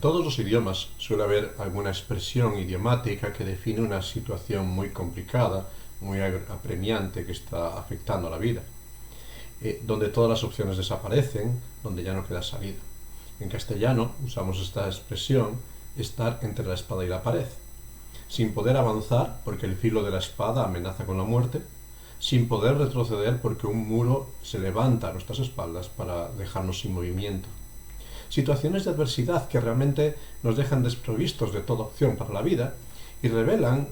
todos los idiomas suele haber alguna expresión idiomática que define una situación muy complicada, muy apremiante que está afectando a la vida, donde todas las opciones desaparecen, donde ya no queda salida. En castellano usamos esta expresión, estar entre la espada y la pared, sin poder avanzar porque el filo de la espada amenaza con la muerte, sin poder retroceder porque un muro se levanta a nuestras espaldas para dejarnos sin movimiento. Situaciones de adversidad que realmente nos dejan desprovistos de toda opción para la vida y revelan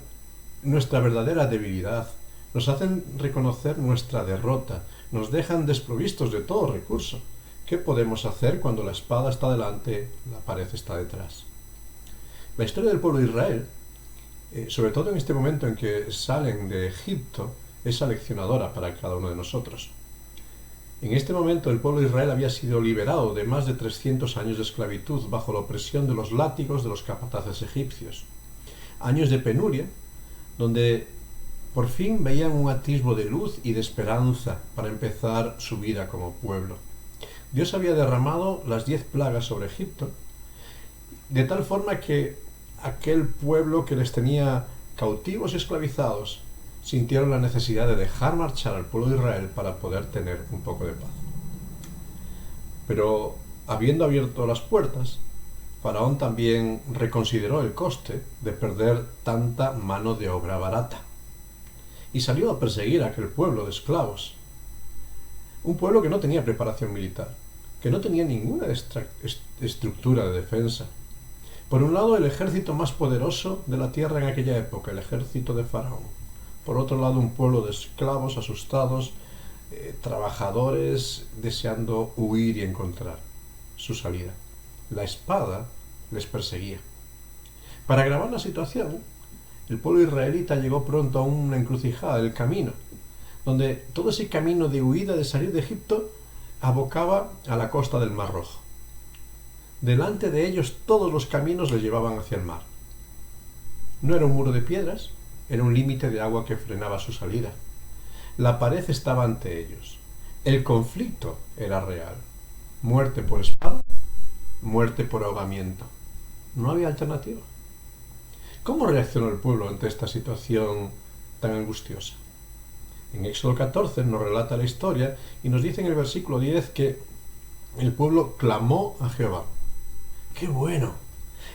nuestra verdadera debilidad, nos hacen reconocer nuestra derrota, nos dejan desprovistos de todo recurso. ¿Qué podemos hacer cuando la espada está delante, la pared está detrás? La historia del pueblo de Israel, sobre todo en este momento en que salen de Egipto, es aleccionadora para cada uno de nosotros. En este momento el pueblo de Israel había sido liberado de más de 300 años de esclavitud bajo la opresión de los látigos de los capataces egipcios. Años de penuria, donde por fin veían un atisbo de luz y de esperanza para empezar su vida como pueblo. Dios había derramado las 10 plagas sobre Egipto, de tal forma que aquel pueblo que les tenía cautivos y esclavizados sintieron la necesidad de dejar marchar al pueblo de Israel para poder tener un poco de paz. Pero habiendo abierto las puertas, Faraón también reconsideró el coste de perder tanta mano de obra barata y salió a perseguir a aquel pueblo de esclavos, un pueblo que no tenía preparación militar, que no tenía ninguna estructura de defensa. Por un lado, el ejército más poderoso de la tierra en aquella época, el ejército de Faraón. Por otro lado, un pueblo de esclavos asustados, trabajadores deseando huir y encontrar su salida. La espada les perseguía. Para agravar la situación, el pueblo israelita llegó pronto a una encrucijada del camino, donde todo ese camino de huida, de salir de Egipto, abocaba a la costa del Mar Rojo. Delante de ellos todos los caminos les llevaban hacia el mar. No era un muro de piedras, era un límite de agua que frenaba su salida. La pared estaba ante ellos. El conflicto era real. Muerte por espada, muerte por ahogamiento. No había alternativa. ¿Cómo reaccionó el pueblo ante esta situación tan angustiosa? En Éxodo 14 nos relata la historia y nos dice en el versículo 10 que el pueblo clamó a Jehová. ¡Qué bueno!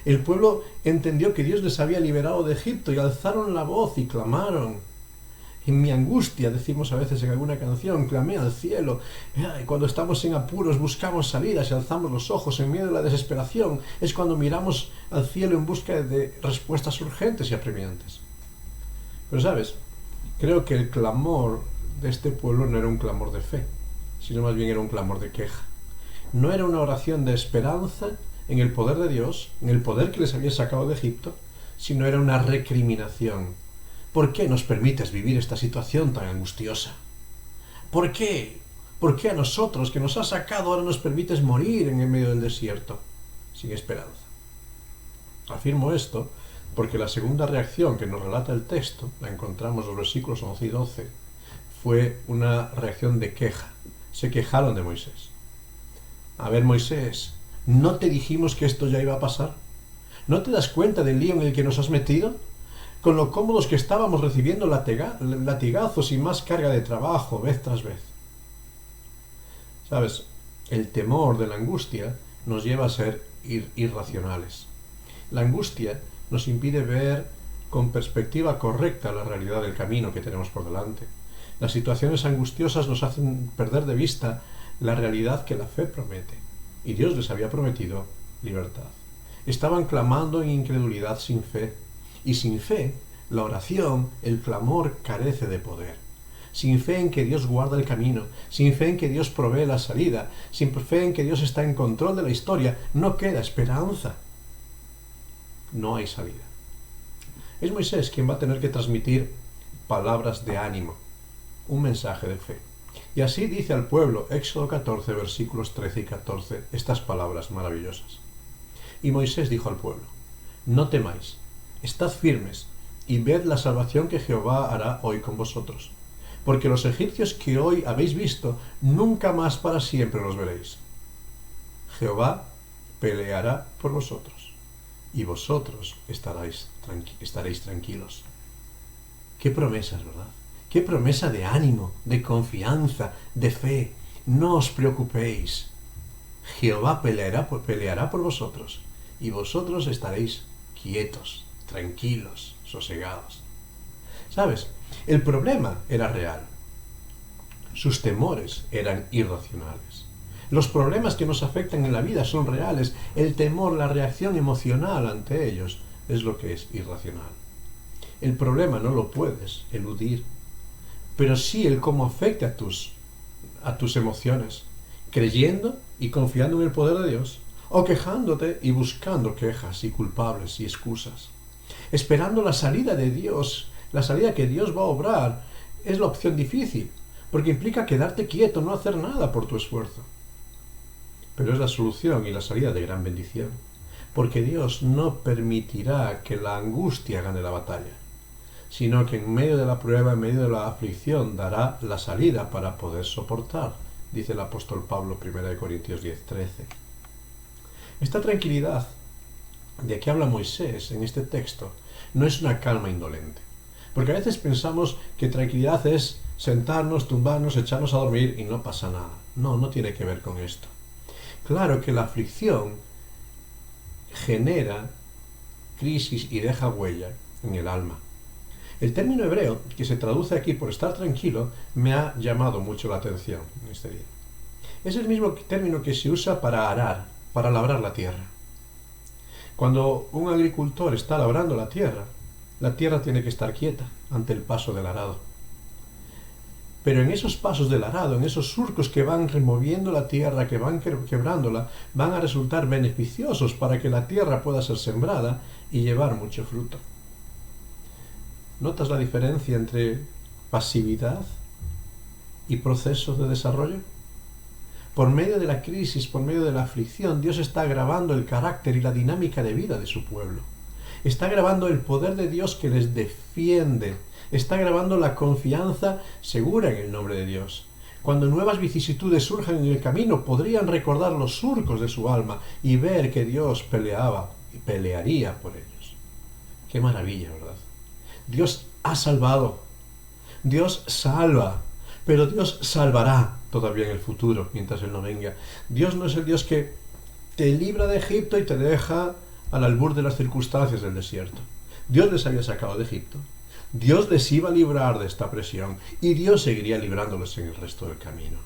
El pueblo entendió que Dios les había liberado de Egipto y alzaron la voz y clamaron. En mi angustia, decimos a veces en alguna canción, clamé al cielo. Cuando estamos en apuros buscamos salidas y alzamos los ojos en medio de la desesperación. Es cuando miramos al cielo en busca de respuestas urgentes y apremiantes. Pero sabes, creo que el clamor de este pueblo no era un clamor de fe, sino más bien era un clamor de queja. No era una oración de esperanza en el poder de Dios, en el poder que les había sacado de Egipto, sino era una recriminación. ¿Por qué nos permites vivir esta situación tan angustiosa? ¿Por qué? ¿Por qué a nosotros, que nos has sacado, ahora nos permites morir en el medio del desierto, sin esperanza? Afirmo esto porque la segunda reacción que nos relata el texto, la encontramos en los versículos 11 y 12, fue una reacción de queja. Se quejaron de Moisés. A ver, Moisés, ¿no te dijimos que esto ya iba a pasar? ¿No te das cuenta del lío en el que nos has metido? Con lo cómodos que estábamos recibiendo latigazos y más carga de trabajo vez tras vez. ¿Sabes? El temor de la angustia nos lleva a ser irracionales. La angustia nos impide ver con perspectiva correcta la realidad del camino que tenemos por delante. Las situaciones angustiosas nos hacen perder de vista la realidad que la fe promete. Y Dios les había prometido libertad. Estaban clamando en incredulidad sin fe. Y sin fe, la oración, el clamor carece de poder. Sin fe en que Dios guarda el camino, sin fe en que Dios provee la salida, sin fe en que Dios está en control de la historia, no queda esperanza. No hay salida. Es Moisés quien va a tener que transmitir palabras de ánimo, un mensaje de fe. Y así dice al pueblo, Éxodo 14, versículos 13 y 14, estas palabras maravillosas. Y Moisés dijo al pueblo, no temáis, estad firmes y ved la salvación que Jehová hará hoy con vosotros, porque los egipcios que hoy habéis visto, nunca más para siempre los veréis. Jehová peleará por vosotros, y vosotros estaréis tranquilos. Qué promesas, ¿verdad? Qué promesa de ánimo, de confianza, de fe. No os preocupéis. Jehová peleará por vosotros, y vosotros estaréis quietos, tranquilos, sosegados. ¿Sabes? El problema era real. Sus temores eran irracionales. Los problemas que nos afectan en la vida son reales. El temor, la reacción emocional ante ellos es lo que es irracional. El problema no lo puedes eludir, pero sí el cómo afecta a tus emociones, creyendo y confiando en el poder de Dios, o quejándote y buscando quejas y culpables y excusas. Esperando la salida de Dios, la salida que Dios va a obrar, es la opción difícil, porque implica quedarte quieto, no hacer nada por tu esfuerzo. Pero es la solución y la salida de gran bendición, porque Dios no permitirá que la angustia gane la batalla, sino que en medio de la prueba, en medio de la aflicción, dará la salida para poder soportar, dice el apóstol Pablo, 1 Corintios 10:13. Esta tranquilidad de que habla Moisés en este texto no es una calma indolente, porque a veces pensamos que tranquilidad es sentarnos, tumbarnos, echarnos a dormir y no pasa nada. No, no tiene que ver con esto. Claro que la aflicción genera crisis y deja huella en el alma. El término hebreo que se traduce aquí por estar tranquilo me ha llamado mucho la atención en este día. Es el mismo término que se usa para arar, para labrar la tierra. Cuando un agricultor está labrando la tierra tiene que estar quieta ante el paso del arado. Pero en esos pasos del arado, en esos surcos que van removiendo la tierra, que van quebrándola, van a resultar beneficiosos para que la tierra pueda ser sembrada y llevar mucho fruto. ¿Notas la diferencia entre pasividad y procesos de desarrollo? Por medio de la crisis, por medio de la aflicción, Dios está agravando el carácter y la dinámica de vida de su pueblo. Está agravando el poder de Dios que les defiende. Está agravando la confianza segura en el nombre de Dios. Cuando nuevas vicisitudes surjan en el camino, podrían recordar los surcos de su alma y ver que Dios peleaba y pelearía por ellos. Qué maravilla, ¿verdad? Dios ha salvado. Dios salva. Pero Dios salvará todavía en el futuro, mientras Él no venga. Dios no es el Dios que te libra de Egipto y te deja al albur de las circunstancias del desierto. Dios les había sacado de Egipto. Dios les iba a librar de esta presión y Dios seguiría librándoles en el resto del camino.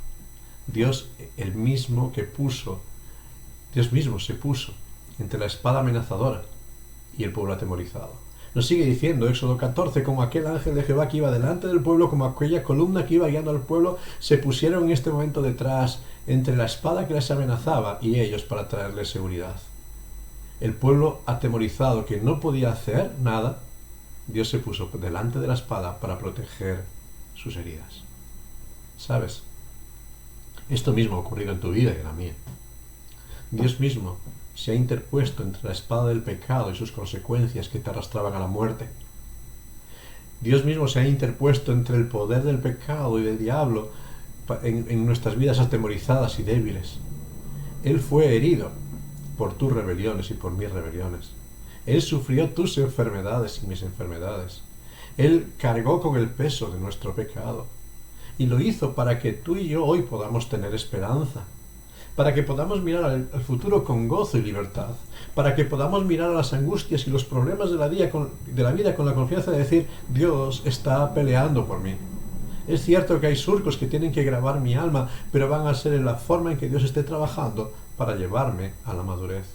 Dios mismo se puso entre la espada amenazadora y el pueblo atemorizado. Nos sigue diciendo Éxodo 14, como aquel ángel de Jehová que iba delante del pueblo, como aquella columna que iba guiando al pueblo, se pusieron en este momento detrás, entre la espada que les amenazaba y ellos para traerles seguridad. El pueblo atemorizado que no podía hacer nada, Dios se puso delante de la espada para proteger sus heridas. ¿Sabes? Esto mismo ha ocurrido en tu vida y en la mía. Dios mismo se ha interpuesto entre la espada del pecado y sus consecuencias que te arrastraban a la muerte. Dios mismo se ha interpuesto entre el poder del pecado y del diablo en nuestras vidas atemorizadas y débiles. Él fue herido por tus rebeliones y por mis rebeliones. Él sufrió tus enfermedades y mis enfermedades. Él cargó con el peso de nuestro pecado. Y lo hizo para que tú y yo hoy podamos tener esperanza. Para que podamos mirar al futuro con gozo y libertad. Para que podamos mirar a las angustias y los problemas de la vida con la confianza de decir, Dios está peleando por mí. Es cierto que hay surcos que tienen que grabar mi alma, pero van a ser en la forma en que Dios esté trabajando para llevarme a la madurez.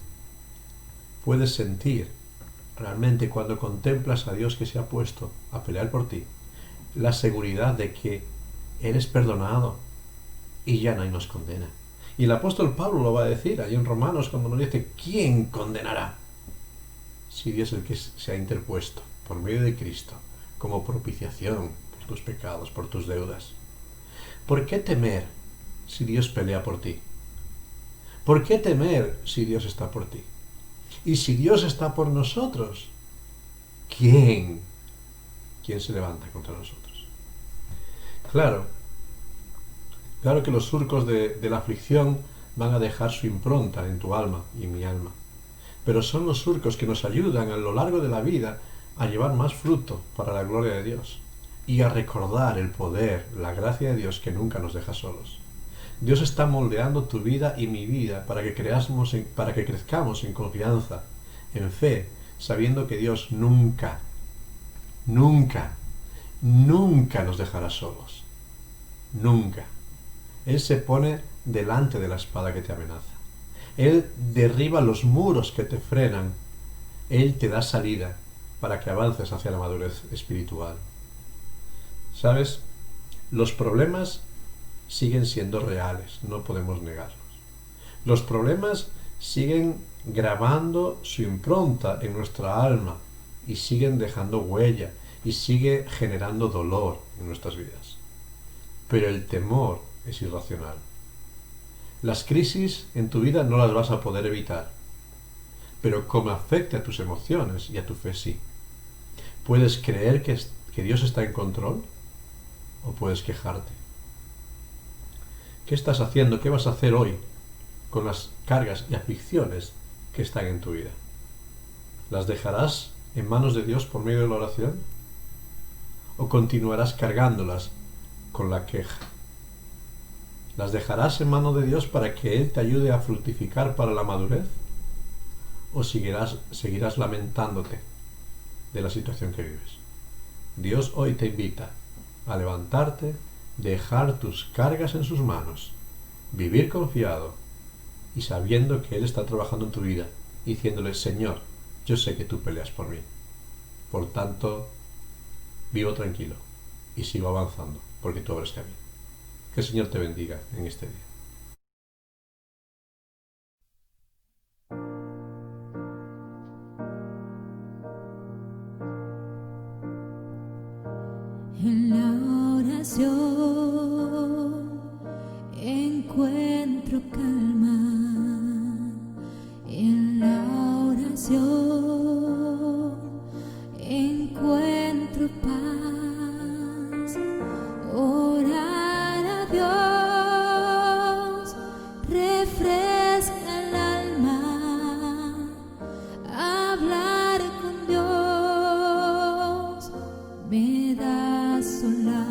Puedes sentir realmente cuando contemplas a Dios que se ha puesto a pelear por ti, la seguridad de que eres perdonado y ya no hay más condena. Y el apóstol Pablo lo va a decir ahí en Romanos cuando nos dice, ¿quién condenará? Si Dios es el que se ha interpuesto por medio de Cristo como propiciación por tus pecados, por tus deudas. ¿Por qué temer si Dios pelea por ti? ¿Por qué temer si Dios está por ti? Y si Dios está por nosotros, ¿quién se levanta contra nosotros? Claro que los surcos de la aflicción van a dejar su impronta en tu alma y en mi alma. Pero son los surcos que nos ayudan a lo largo de la vida a llevar más fruto para la gloria de Dios y a recordar el poder, la gracia de Dios que nunca nos deja solos. Dios está moldeando tu vida y mi vida para que crezcamos en confianza, en fe, sabiendo que Dios nunca, nunca, nunca nos dejará solos. Nunca. Él se pone delante de la espada que te amenaza. Él derriba los muros que te frenan. Él te da salida para que avances hacia la madurez espiritual. ¿Sabes? Los problemas siguen siendo reales, no podemos negarlos. Los problemas siguen grabando su impronta en nuestra alma y siguen dejando huella y sigue generando dolor en nuestras vidas. Pero el temor es irracional. Las crisis en tu vida no las vas a poder evitar, pero como afecte a tus emociones y a tu fe sí. Puedes creer que Dios está en control o puedes quejarte. ¿Qué estás haciendo? ¿Qué vas a hacer hoy con las cargas y aflicciones que están en tu vida? ¿Las dejarás en manos de Dios por medio de la oración? ¿O continuarás cargándolas con la queja? ¿Las dejarás en manos de Dios para que Él te ayude a fructificar para la madurez? ¿O seguirás lamentándote de la situación que vives? Dios hoy te invita a levantarte, dejar tus cargas en sus manos, vivir confiado y sabiendo que Él está trabajando en tu vida, diciéndole: Señor, yo sé que tú peleas por mí. Por tanto, vivo tranquilo y sigo avanzando porque tú abres camino. Que el Señor te bendiga en este día. En la oración encuentro calma. En la oración encuentro paz. Orar a Dios refresca el alma. Hablar con Dios me da solaz.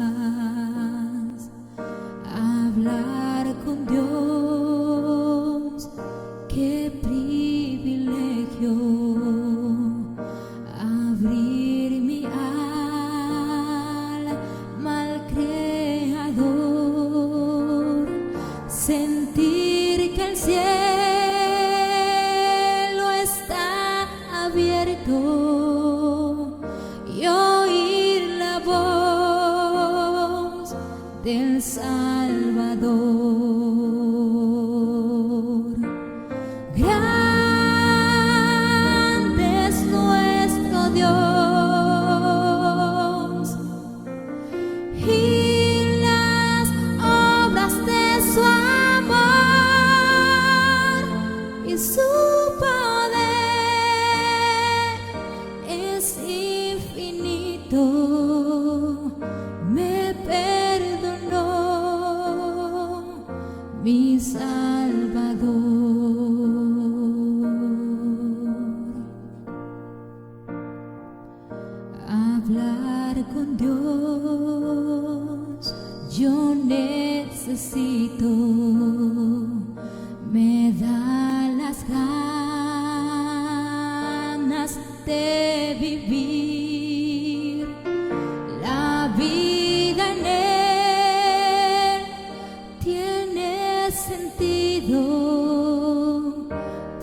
Hablar con Dios, qué privilegio. Abrir mi alma al Creador, sentir que el cielo está abierto y oír la voz del Salvador. Grande es nuestro Dios y las obras de su amor y su poder es infinito. Me perdonó mi Salvador. Hablar con Dios yo necesito, me da las ganas de vivir la vida en Él. Tiene sentido,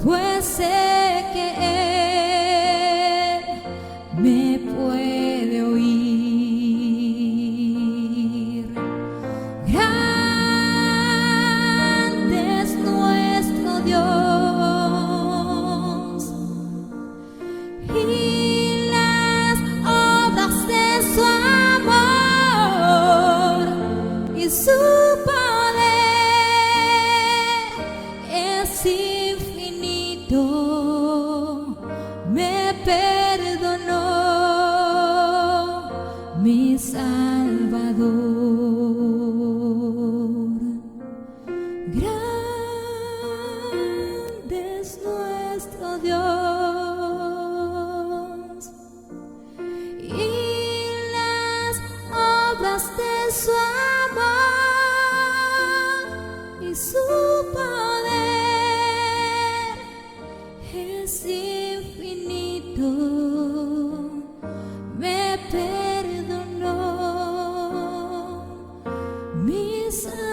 pues sé que Él me puede oír. Grande es nuestro Dios y las obras de su amor y su poder es infinito. Me perdonó mi Salvador. Grande Salvador.